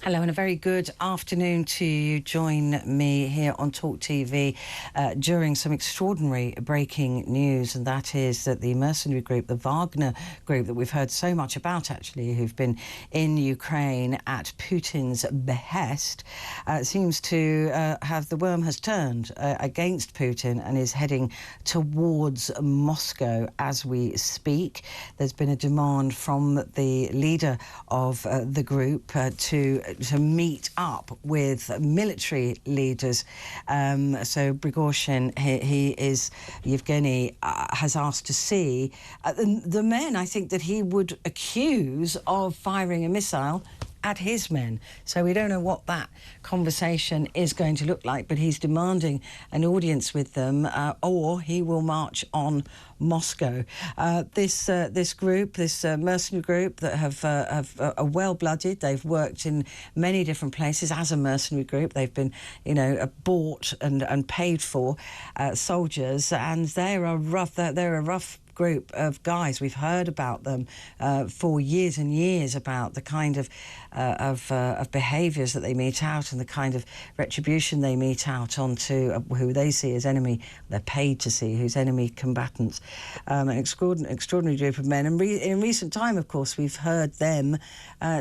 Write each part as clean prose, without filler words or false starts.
Hello and a very good afternoon to you. Join me here on Talk TV during some extraordinary breaking news, and that is that the mercenary group, the Wagner group that we've heard so much about actually, who've been in Ukraine at Putin's behest, seems to have the worm has turned against Putin and is heading towards Moscow as we speak. There's been a demand from the leader of the group to meet up with military leaders. So Prigozhin, Yevgeny has asked to see the men, I think, that he would accuse of firing a missile at his men. So we don't know what that conversation is going to look like, but he's demanding an audience with them, or he will march on Moscow. This group, this mercenary group that are well-blooded. They've worked in many different places as a mercenary group. They've been, bought and paid for soldiers, and they're a rough group of guys. We've heard about them for years and years, about the kind of behaviours that they mete out and the kind of retribution they mete out onto who they see as enemy. They're paid to see who's enemy combatants. An extraordinary group of men. And in recent time, of course, we've heard them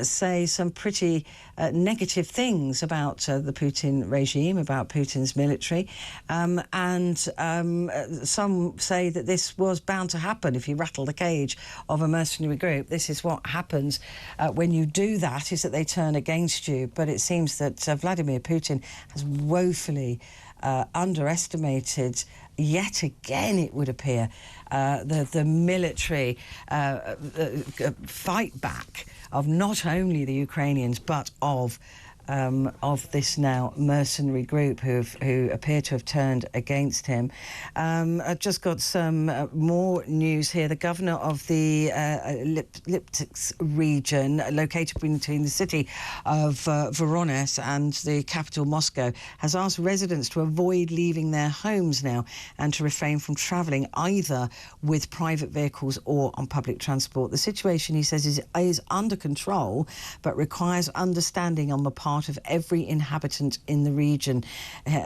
say some pretty negative things about the Putin regime, about Putin's military, and some say that this was bound to happen if you rattle the cage of a mercenary group. This is what happens when you do that, is that they turn against you. But it seems that Vladimir Putin has woefully underestimated, yet again it would appear, the military fight back of not only the Ukrainians but of this now mercenary group who appear to have turned against him. I've just got some more news here. The governor of the Lipetsk region, located between the city of Voronezh and the capital Moscow, has asked residents to avoid leaving their homes now and to refrain from travelling either with private vehicles or on public transport. The situation, he says, is under control, but requires understanding on the part of every inhabitant in the region,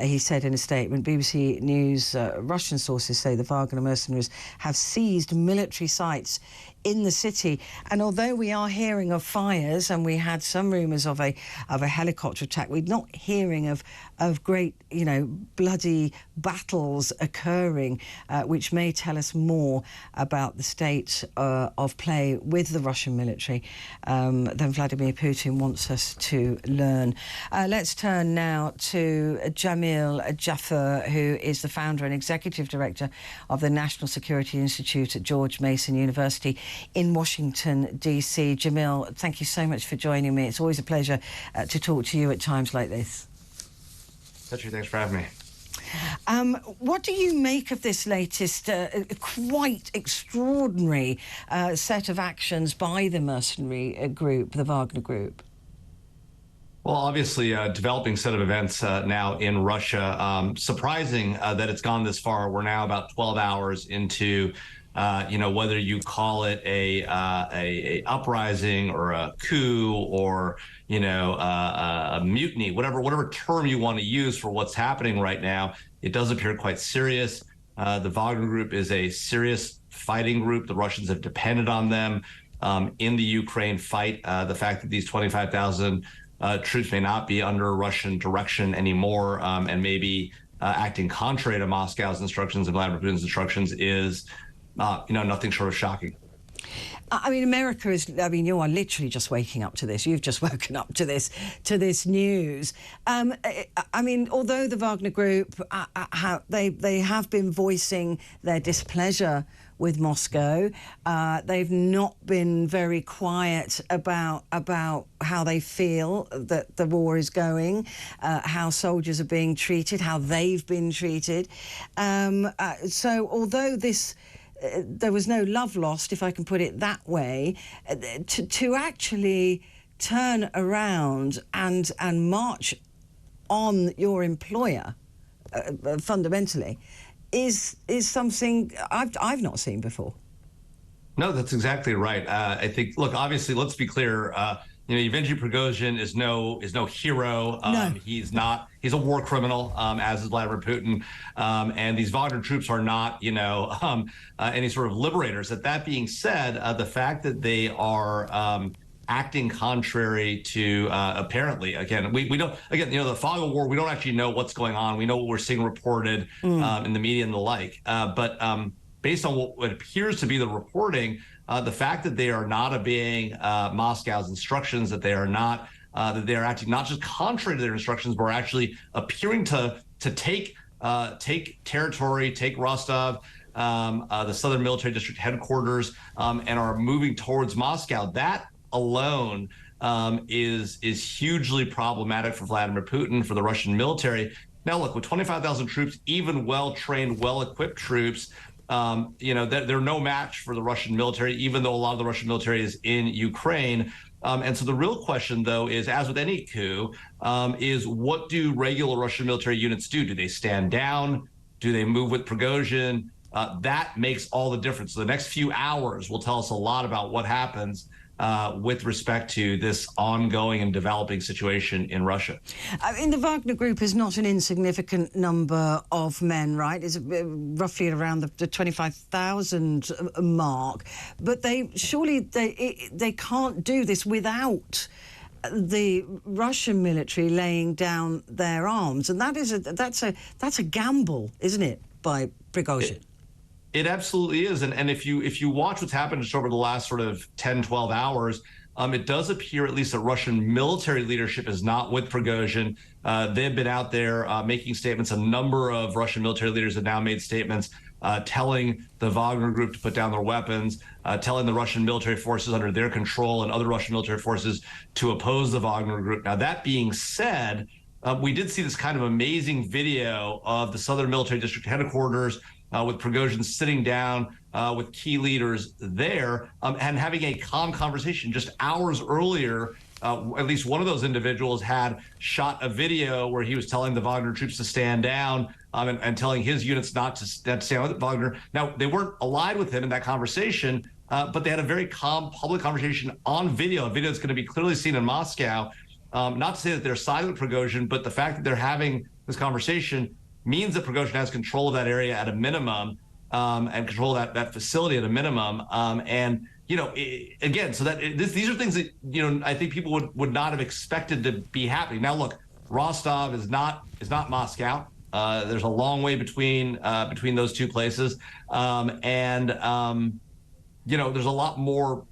he said in a statement. BBC News Russian sources say the Wagner mercenaries have seized military sites in the city, and although we are hearing of fires and we had some rumours of a helicopter attack, we're not hearing of great bloody battles occurring, which may tell us more about the state of play with the Russian military than Vladimir Putin wants us to learn. Let's turn now to Jamil Jaffer, who is the founder and executive director of the National Security Institute at George Mason University in Washington, D.C. Jamil, thank you so much for joining me. It's always a pleasure to talk to you at times like this. Thanks for having me. What do you make of this latest, quite extraordinary set of actions by the mercenary group, the Wagner group? Well, obviously, a developing set of events now in Russia. Surprising that it's gone this far. We're now about 12 hours into whether you call it a uprising or a coup or a mutiny, whatever term you want to use for what's happening right now, it does appear quite serious. The Wagner Group is a serious fighting group. The Russians have depended on them in the Ukraine fight. The fact that these 25,000 troops may not be under Russian direction anymore and maybe acting contrary to Moscow's instructions and Vladimir Putin's instructions is nothing short of shocking. I mean, America is, you are literally just waking up to this. You've just woken up to this news. Although the Wagner Group, they have been voicing their displeasure with Moscow, they've not been very quiet about how they feel that the war is going, how soldiers are being treated, how they've been treated. So although there was no love lost, if I can put it that way, to actually turn around and march on your employer, fundamentally, is something I've not seen before. No, that's exactly right. I think, look, obviously, let's be clear. Yevgeny Prigozhin is no hero. No. He's not. He's a war criminal, as is Vladimir Putin. And these Wagner troops are not, any sort of liberators. That being said, the fact that they are acting contrary to apparently, again, we don't, again, the fog of war, we don't actually know what's going on. We know what we're seeing reported in the media and the like. But based on what appears to be the reporting, the fact that they are not obeying Moscow's instructions, that they are not, that they are acting not just contrary to their instructions, but are actually appearing to take territory, take Rostov, the Southern Military District headquarters, and are moving towards Moscow. That alone is hugely problematic for Vladimir Putin, for the Russian military. Now, look, with 25,000 troops, even well-trained, well-equipped troops, they're no match for the Russian military, even though a lot of the Russian military is in Ukraine. And so the real question, though, is, as with any coup, is what do regular Russian military units do? Do they stand down? Do they move with Prigozhin? That makes all the difference. So the next few hours will tell us a lot about what happens with respect to this ongoing and developing situation in Russia. I mean, the Wagner Group is not an insignificant number of men, right? It's roughly around the 25,000 mark. But they can't do this without the Russian military laying down their arms, and that's a gamble, isn't it, by Prigozhin? It absolutely is. And if you watch what's happened just over the last sort of 10, 12 hours, it does appear at least that Russian military leadership is not with Prigozhin. They've been out there making statements. A number of Russian military leaders have now made statements telling the Wagner Group to put down their weapons, telling the Russian military forces under their control and other Russian military forces to oppose the Wagner Group. Now, that being said, we did see this kind of amazing video of the Southern Military District headquarters with Prigozhin sitting down with key leaders there and having a calm conversation. Just hours earlier, at least one of those individuals had shot a video where he was telling the Wagner troops to stand down and telling his units not to stand with Wagner. Now, they weren't allied with him in that conversation, but they had a very calm public conversation on video, a video that's going to be clearly seen in Moscow. Not to say that they're siding with Prigozhin, but the fact that they're having this conversation means that Prigozhin has control of that area at a minimum, and control of that facility at a minimum. Again, so that these are things that, I think people would not have expected to be happening. Now, look, Rostov is not Moscow. There's a long way between those two places. There's a lot more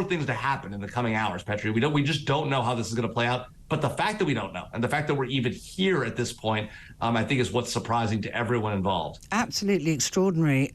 things to happen in the coming hours, Petri. We just don't know how this is going to play out. But the fact that we don't know, and the fact that we're even here at this point, I think is what's surprising to everyone involved. Absolutely extraordinary.